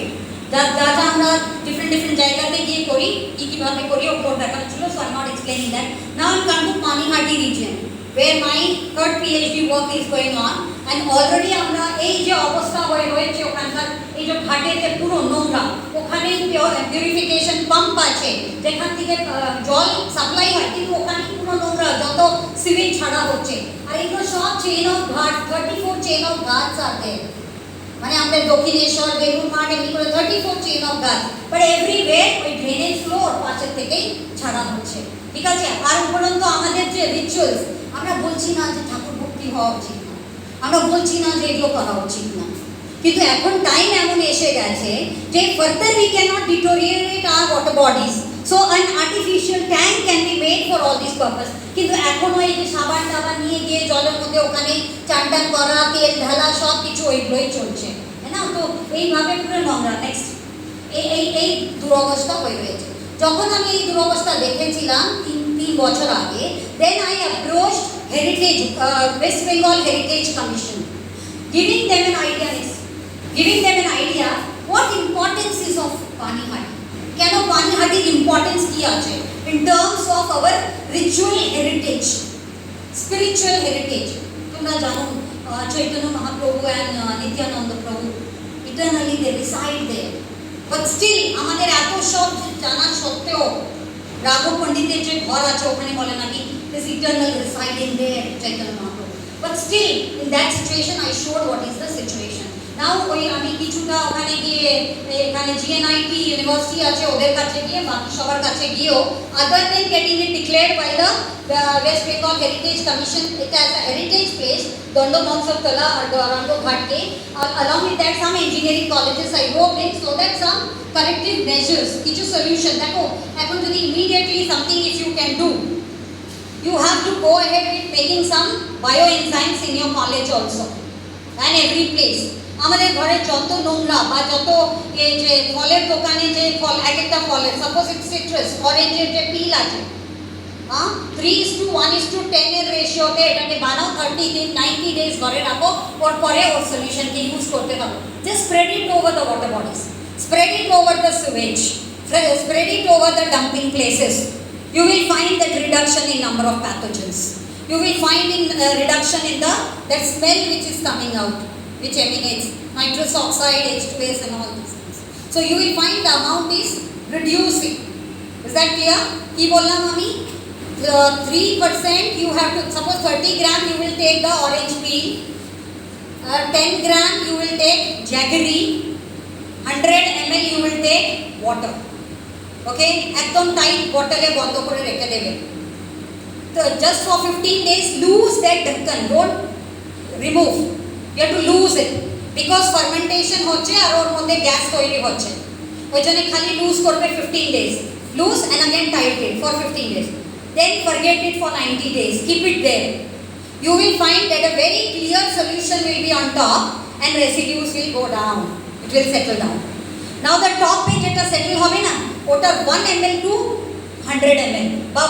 যা আমরা ডিফারেন্ট জায়গাতে গিয়ে করি, কীভাবে করি ওগুলো দেখানো ছিল। So I am not explaining that. Now I come to Panihati region where my third PhD work is going on, and already আমরা এই যে অবস্থা হয়েছে ওখানকার এই যে ঘাটের যে পুরো নোংরা, ওখানে পিউরিফিকেশন পাম্প আছে যেখান থেকে জল সাপ্লাই হয়, কিন্তু ওখানে পুরো নোংরা, যত সিমেন্ট ছাড়া হচ্ছে। আর এগুলো সব চেইন অফ ঘাট, 34 চেইন অফ ঘাটস আছে, মানে আমাদের দক্ষিণেশ্বর, বেলুর মাঠ, এমনি করে 34 চেইন অফ ঘাট, বাট এভরিওয়্যার ওই ড্রেনেজ ফ্লো ওর পাশের থেকেই ছাড়া হচ্ছে, ঠিক আছে। আর উপরন্তু আমাদের যে রিচুয়ালস, আমরা বলছি না যে ঠাকুর ভক্তি হওয়া উচিত না, আমরা বলছি না যে এগুলো করা উচিত না, কিন্তু এখন টাইম এমন এসে গেছে যে further we can not deteriorate hour water bodies, so an artificial tank can be made for all this purpose. কিন্তু এখনও এই যে সাবান টাবান নিয়ে গিয়ে জলের মধ্যে ওখানে চান টান করা, তেল ঢালা, সব কিছু ওইগুলোই চলছে, তাই না? তো এইভাবে পুরো নোংরা। নেক্সট এই দুরবস্থা হয়ে রয়েছে। যখন আমি এই দুরবস্থা দেখেছিলাম 3 বছর আগে, then I approached Heritage, West Bengal Heritage Commission, giving them an idea what importance is of Panihati. কেন পানিহাটির ইম্পর্টেন্স কি আছে in terms of our ritual heritage, spiritual heritage. তোমরা জানো চৈতন্য মহাপ্রভু and নিত্যানন্দ প্রভু eternally they reside there, but still আমাদের এত সব জানা সত্ত্বেও রাঘব পণ্ডিতের যে ঘর আছে ওখানে বলে নাকি this eternal residing there Chaitanya Mahaprabhu, but still in that situation I showed what is the situation. নাও ওই আমি কিছুটা ওখানে গিয়ে এখানে GNIT ইউনিভার্সিটি আছে ওদের কাছে গিয়ে, বাকি সবার কাছে গিয়েও, other than getting it declared by the West Bengal Heritage Commission it as a heritage place, Dondo Mahotsav R Gauranga Ghatke, along with that some engineering colleges I wrote in so that some corrective measures, কিছু solution দেখো। এখন যদি immediately something if you can do, you have to go ahead with making some bioenzymes in your college also and every place. আমাদের ঘরে যত নোংরা বা যত এই যে ফলের দোকানে যে ফল, এক একটা ফলের সাপোজ ইট সিট্রাস, অরেঞ্জের যে পিল আছে, 3:1:10 এর রেশিওতে এটাকে বানাও, 30 দিন 90 ডেজ ঘরে রাখো, ওর পরে ওর সলিউশনকে ইউজ করতে হবে। Just spread it over the water bodies, spread it over the Suez, spread it over the dumping places. You will find that reduction in number of pathogens. You will find in reduction in that smell which is coming out, which emanates nitrous oxide, H2S and all these things. So you will find the amount is reducing. Is that clear? Ki bollam ami 3% you have to, suppose 30 gram you will take the orange peel, 10 gram you will take jaggery, 100 ml you will take water. Okay, একদম tight বটলে বন্ধ করে রেখে দেবে। তো just for 15 days lose that ঢাকন, don't remove, you have to lose it because fermentation হচ্ছে আর ওর মধ্যে gas তৈরি হচ্ছে, ওই জন্য খালি লুজ করবে 15 days, lose and again tight it for 15 days, then forget it for 90 days, keep it there. You will find that a very clear solution will be on top and residues will go down, it will settle down. Now the top page যেটা settle হবে না, ওটা 1 ml to 100 ml বা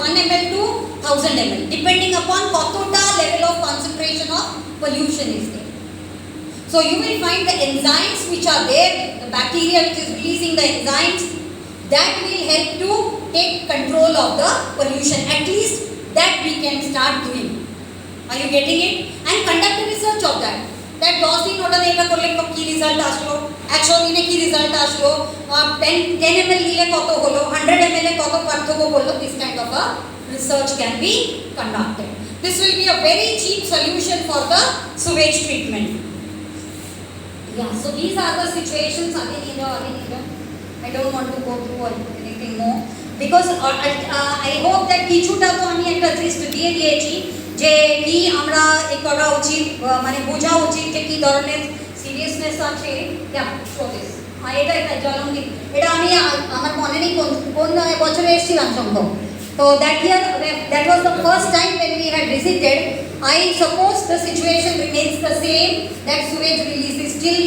1 ml to 1000 ml depending upon কতটা level of concentration of pollution is there. So you will find the enzymes which are there, the bacteria which is releasing the enzymes, that will help to take control of the pollution. At least that we can start doing. Are you getting it? And conduct a research of that. That 10 দিন ওটা এটা করলে কি result আসলো, 100 দিনে কি result আসলো, 10 ml নিলে কত হলো, 100 ml এ কত পার্থক্য করলো, this kind of a research can be conducted. This will be a very cheap solution for the sewage treatment. Yeah, so these are the situations. Again, I don't want to go through anything more because I hope that কিছুটা তো আমি একটা list দিয়ে দিয়েছি যে কি আমরা এই করা উচিত, মানে বোঝা উচিত যে কি ধরনের সিরিয়াসনেস আছে। এটা জলঙ্গি, এটা আমি আমার মনে নেই কোন বছরে এসেছিলাম সম্ভব। So that year, that was the first time when we had visited. I suppose the situation remains the same, that sewage release is still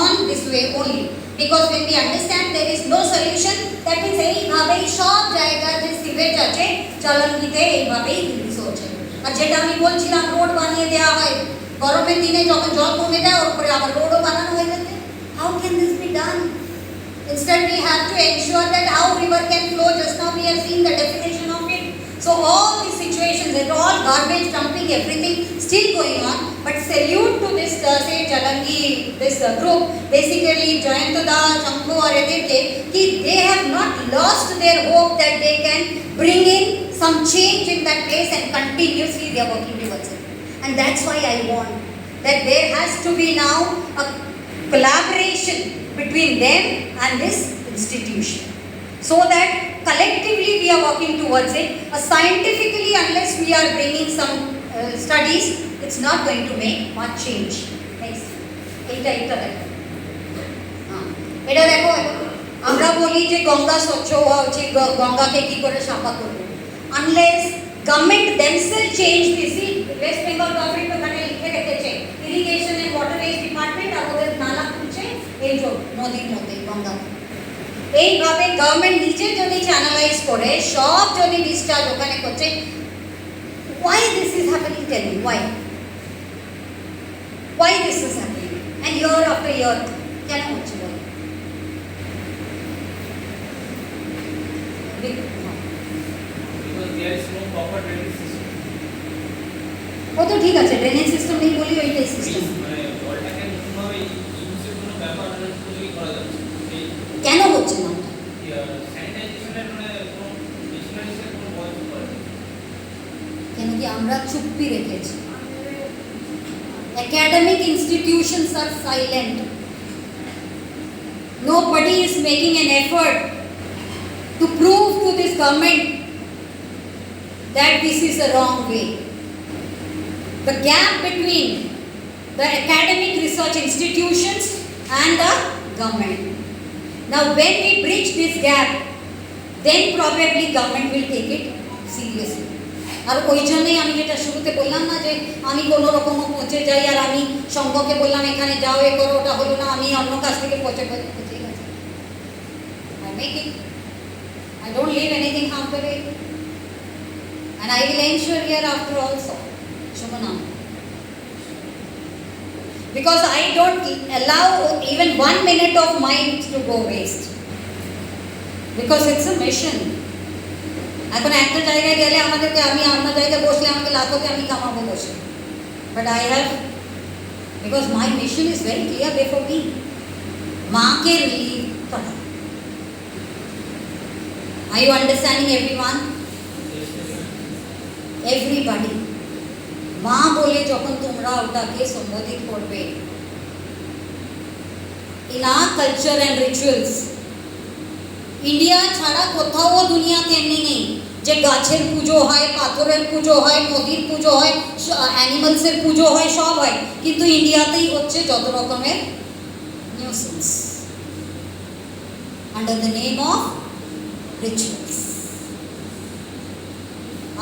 on this way only. Because when we understand there is no solution, that means এইভাবেই সব জায়গায় যে sewage আছে চলঙ্গিতে এইভাবেই release হচ্ছে। আর যেটা আমি বলছিলাম রোড বানিয়ে দেওয়া হয়, গরমের দিনে যখন জল কমে যায় ওর উপরে আবার রোডও বানানো হয়ে যাচ্ছে। How can this be done? Instead we have to ensure that how river can flow. Just now we have seen the definition of it. So all these situations, they're all garbage dumping, everything still going on. But salute to this say Jalangi, this group, basically Jayantada, Shambhu or Edeke, they have not lost their hope that they can bring in some change in that place, and continuously they are working towards it. And that's why I want that there has to be now a collaboration between them and this institution, so that collectively we are working towards it. Scientifically, unless we are bringing some studies, it's not going to make much change. Next, এটা দেখো আমরা বলি যে গঙ্গা স্বচ্ছ হওয়া উচিত, গঙ্গাকে কি করে সাফা করবে, unless government themselves change this. West Bengal government ওখানে লিখে রেখেছে ইরিগেশন এন্ড ওয়াটারওয়েজ ডিপার্টমেন্ট আর ওদের নালা খুলছে এই যে নদীর মধ্যে গঙ্গা। এইভাবে গভর্নমেন্ট নিজে যদি চ্যানেলাইজ করে সব যদি ডিসচার্জ ওখানে করছে, why this is happening? Tell me why this is happening, and year after year কেন হচ্ছে বলো? ও তো ঠিক আছে, ড্রেনেজ সিস্টেম নেই বলি ওইটাই সিস্টেম। কেন হচ্ছে না? কেন কি আমরা চুপ্পি রেখেছি? Academic institutions are silent. Nobody is making an effort to prove to this government that this is the wrong way. The gap between the academic research institutions and the government. Now when we bridge this gap, then probably government will take it seriously. আর ওই জন্যই আমি যেটা শুরুতে বললাম না যে আমি কোনো রকম পৌঁছে যাই আর আমি সংঘকে বললাম এখানে যাও এ করো, ওটা হলো না, আমি অন্য কাছ থেকে পৌঁছে গেছি। I make it. I don't leave anything half the way. And I will ensure hereafter also. Shubhanam. Because I don't allow even 1 minute of mine to go waste. Because it's a mission. এখন একটা জায়গায় গেলে আমাদেরকে আমি আপনার জায়গায় বসলে আমাকে লাখতে আমি কামাবো বসে, but I have, because my mission is very clear before me, মাকে রিলিভ করা। Are you understanding everyone? Everybody. মা বলে যখন তোমরা ওটাকে সম্বোধিত করবে, in our culture and rituals, India ছাড়া কোথাও দুনিয়াতে এমনি নেই যে গাছের পুজো হয়, পাথরের পুজো হয়, নদীর পুজো হয়, অ্যানিমালসের পুজো হয়, সব হয়, কিন্তু ইন্ডিয়াতেই হচ্ছে যত রকমের nuisance under the name of rituals.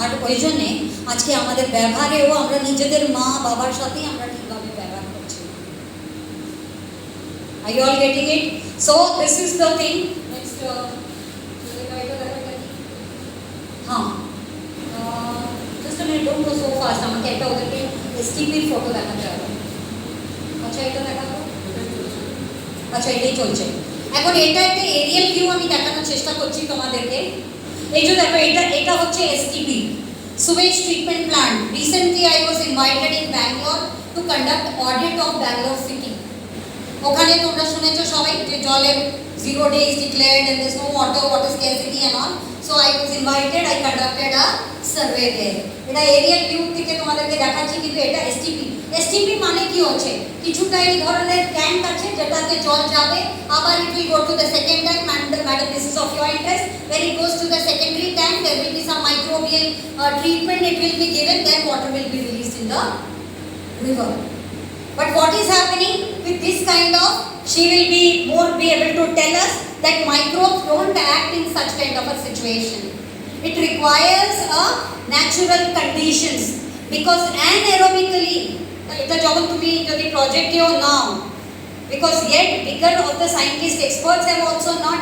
আর ওই জন্যে আজকে আমাদের ব্যবহারেও আমরা নিজেদের মা বাবার সাথেই আমরা ঠিকভাবে ব্যবহার করছি। Are you all getting it? So this is the thing. Next, just a minute, don't go so fast. আমাকে একটা ওদেরকে স্টিপির ফটো দেখাতে হবে। আচ্ছা এটা দেখাবো, আচ্ছা এটাই চলছে এখন। এটা একটা এরিয়াল ভিউ আমি দেখানোর চেষ্টা করছি তোমাদেরকে। এই যে দেখো, এটা হচ্ছে STP, sewage treatment plant. Recently I was invited in Bangalore to conduct audit of Bangalore city. ওখানে তোমরা শুনেছো সবাই যে জলের 0 days declared and there's no water scarcity and all. So I was invited, I conducted a survey there. এটা aerial view থেকে তোমাদেরকে দেখাচ্ছি, কিন্তু এটা STP মানে কি হচ্ছে, কিছুটা এই ধরনের ট্যাঙ্ক আছে যেটাতে জল যাবে, আবার it will go to the second tank. Madam, this is of your interest. When it goes to the secondary tank, there will be some microbial treatment, it will be given, then water will be released in the river. But what is happening with this kind of, she will be able to tell us that microbes don't act in such kind of a situation. It requires a natural conditions, because anaerobically, এটা যখন তুমি যদি প্রজেক্টেও নাও, because yet bigger of the scientists, experts have also not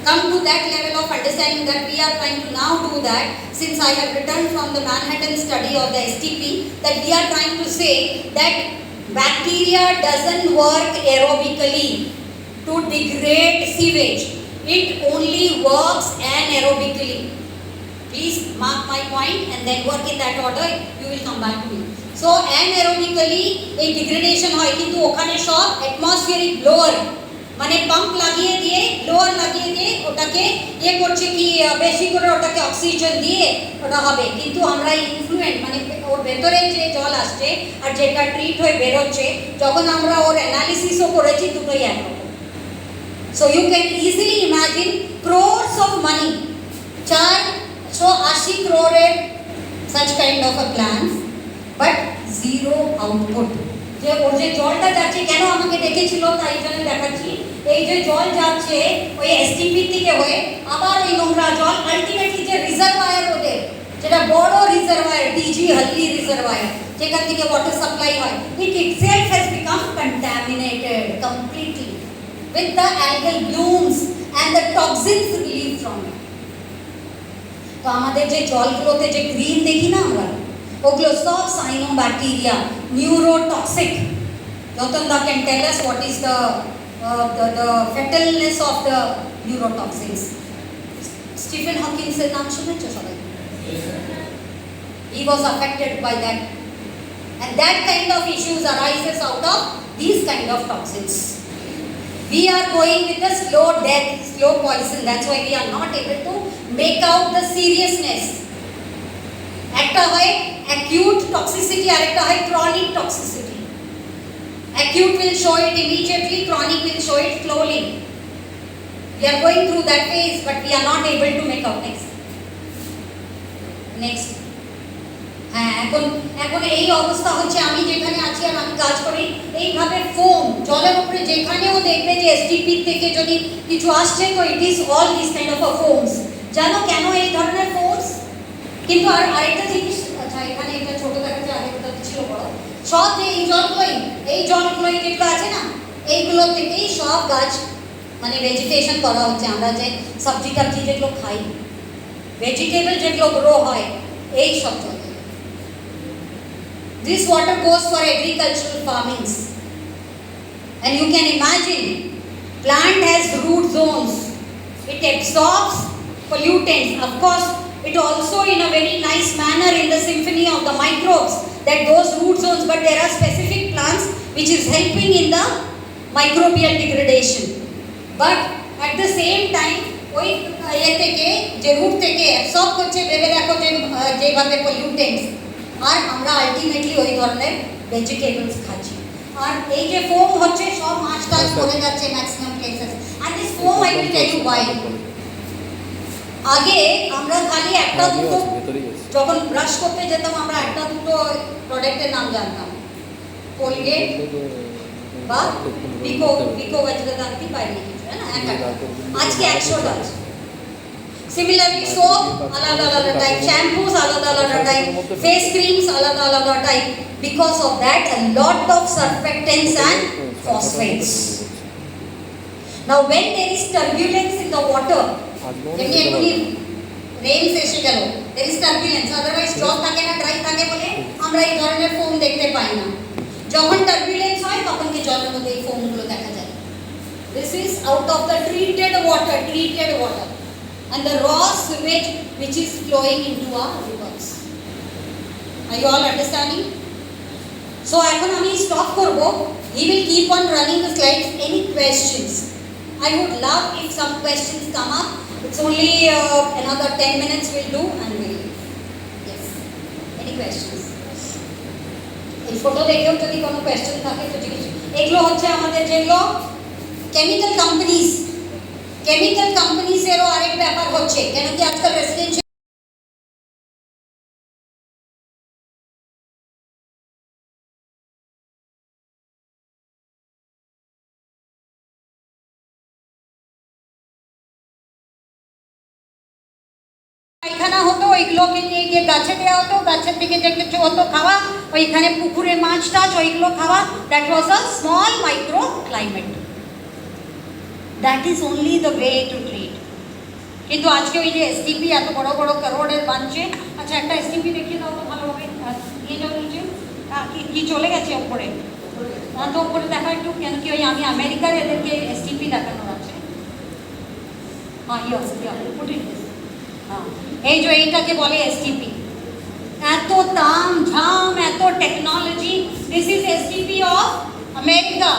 come to that level of understanding that we are trying to now do that. Since I have returned from the Manhattan study of the STP, that we are trying to say that bacteria doesn't work aerobically to degrade sewage. It only works anaerobically. Please mark my point and then work in that order. You will come back to me. So anaerobically a degradation হয়, কিন্তু ওখানে সব atmospheric blower মানে pump লাগিয়ে দিয়ে, blower লাগিয়ে দিয়ে ওটাকে করছে কি বেশি করে ওটাকে অক্সিজেন দিয়ে ওটা হবে। কিন্তু আমরা ইনফ্লুয়েন্ট মানে ওর ভেতরে যে জল আসছে আর যেটা ট্রিট হয়ে বেরোচ্ছে, যখন আমরা ওর অ্যানালিসিসও করেছি, দুটোই একরকম। So you can easily imagine crores of money, 480 crore such kind of a plans, but zero output. যে ওর যে জলটা যাচ্ছে, কেন আমাকে ডেকেছিল তাই জন্য দেখাচ্ছি, এই যে জল যাচ্ছে ওই এসটিপি থেকে হয়ে আবার ওই নোংরা জল আলটিমেটলি যে রিজার্ভায়ার ওদের, যেটা বড় রিজার্ভায়ার ডিজি হলদি রিজার্ভায়ার, যেখান থেকে ওয়াটার সাপ্লাই হয়, it itself has become contaminated completely with the algal blooms and the toxins released from it. তো আমাদের যে জলগুলোতে যে গ্রিন দেখি না আমরা, ওগুলো সব cyanobacteria, neurotoxic. Jyotinda can tell us what is the fatalness of the neurotoxins. Stephen Hawking এর নাম শুনেছো সবাই? He was affected by that, and that kind of issues arises out of these kind of toxins. We are going with the slow death, slow poison. That's why we are not able to make out the seriousness. একটা হয় acute toxicity, আর একটা হয় chronic toxicity. Acute will show it immediately, chronic will show it slowly. We are going through that phase, but we are not able to make out. Next. হ্যাঁ, এখন এই অবস্থা হচ্ছে, আমি যেখানে আছি আর আমি কাজ করি, এইভাবে ফোম জলের উপরে যেখানেও দেখবে যে এসটিপি থেকে যদি কিছু আসছে, তো it is all this kind of foams. জানো কেন এই ধরনের ফোমস? কিন্তু আর আরেকটা জিনিস, আচ্ছা এখানে এটা ছোট দেখাচ্ছে, আরেকটা ছিল বড়। সব যে এই জলগুলোই যেগুলো আছে না, এইগুলো থেকেই সব গাছ মানে ভেজিটেশন করা হচ্ছে। আমরা যে সবজি টবজি যেগুলো খাই, ভেজিটেবল যেগুলো গ্রো হয়, এই সব জল। This water goes for agricultural farmings, and you can imagine plant has root zones, it absorbs pollutants. Of course, it also in a very nice manner in the symphony of the microbes that those root zones, but there are specific plants which is helping in the microbial degradation. But at the same time, ওই থেকে যে root থেকে absorb করছে, ভেবে দেখো যেভাবে pollutants, আর আমরা ultimately ওই ধরনের ভেজিটেবলস খাচ্ছি। আর এই যে ফোম হচ্ছে, সব মাছ টাছ পড়ে যাচ্ছে ম্যাক্সিমাম প্লেসেস। আর this foam I will tell you why. আগে আমরা খালি একটা দুটো, যখন ব্রাশ করতে যেতাম, আমরা একটা দুটো প্রোডাক্টের নাম জানতাম, কোলগেট বা পিকো বজ্রকান্তি বাইরে কিছু, হ্যাঁ না, আজকে 100টা আছে। Similarly, soap alada type, shampoos alada type, face creams alada type. Because of that, a lot of surfactants and phosphates. Now, when there is turbulence in the water, rain এসে গেল, there is turbulence. Otherwise, জল থাকে না, dry থাকে বলে আমরা এই ধরনের ফোম দেখতে পাই না। যখন turbulence হয়, তখন কি জলের মধ্যে এই ফোমগুলো দেখা যায়। This is out of the treated water. And the raw sewage which is flowing into our rivers. Are you all understanding? So এখন আমি stop করব. He will keep on running the slides. Any questions? I would love if some questions come up. It's only another 10 minutes we'll do and we'll leave. Yes. Any questions? এই photo দেখেও যদি কোনো question থাকে তো জিজ্ঞেস। এগুলো হচ্ছে আমাদের যেগুলো কেমিক্যাল কোম্পানিজেরও আরেক ব্যাপার হচ্ছে, কেন কি আজকাল রেসিডেন্সিয়াল পায়খানা হতো, ওইগুলোকে নিয়ে গিয়ে গাছে দেওয়া হতো, গাছের দিকে যে কিছু হতো খাওয়া, ওইখানে পুকুরে মাছ টাছ ওইগুলো খাওয়া। That was a small micro climate. That is only the way to treat. কিন্তু আজকে ওই যে এসটিপি এত বড় বড় করোড়ের বানছে। আচ্ছা একটা এসটিপি দেখিয়ে দাও তো ভালোভাবে, নিয়ে যাও নিচে। কি চলে গেছে ওপরে? তো ওপরে দেখা একটু, কেন কি ওই আমি আমেরিকার এদেরকে এসটিপি দেখানো আছে। হ্যাঁ ইয়েস এই যে এইটাকে বলে এসটিপি। এত তাম ঝাম, এত technology, this is STP of America,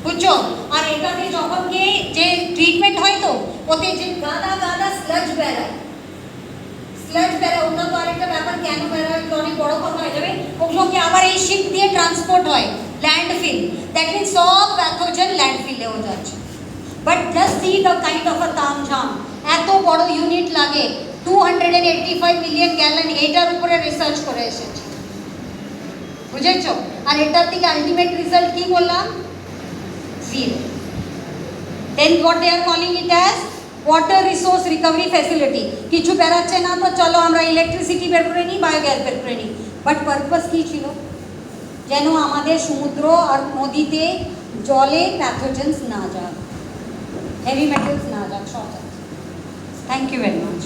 বুঝছো? আর এটাতে যখন গিয়ে যে ট্রিটমেন্ট হয় তো ওতে যে গাদা গাদা স্লাজ বেরায়, ওটা তো আরেকটা ব্যাপার, কেন বেরায় অনেক বড় কথা হয়ে যাবে। ওগুলোকে আবার এই শিপ দিয়ে ট্রান্সপোর্ট হয় ল্যান্ডফিল। দ্যাট মিনস সব প্যাথোজেন ল্যান্ডফিলেও যাচ্ছে। But just see the kind of a তামঝাম। এত বড় ইউনিট লাগে, 285 মিলিয়ন গ্যালন, এটার উপরে রিসার্চ করে এসেছে, বুঝেছ? আর এটার থেকে আলটিমেট রেজাল্ট কি বললাম? Zero. Then what they are calling it as water resource recovery facility. কিছু বেরাচ্ছে না তো চলো আমরা ইলেকট্রিসিটি বের করে নিই, বায়োগ্যাস বের করে নিই। বাট পারপাস কী ছিল? যেন আমাদের সমুদ্র আর নদীতে জলে প্যাথোজেন্স না যাক, হেভি মেটালস না যাক, সব যাক। Thank you very much.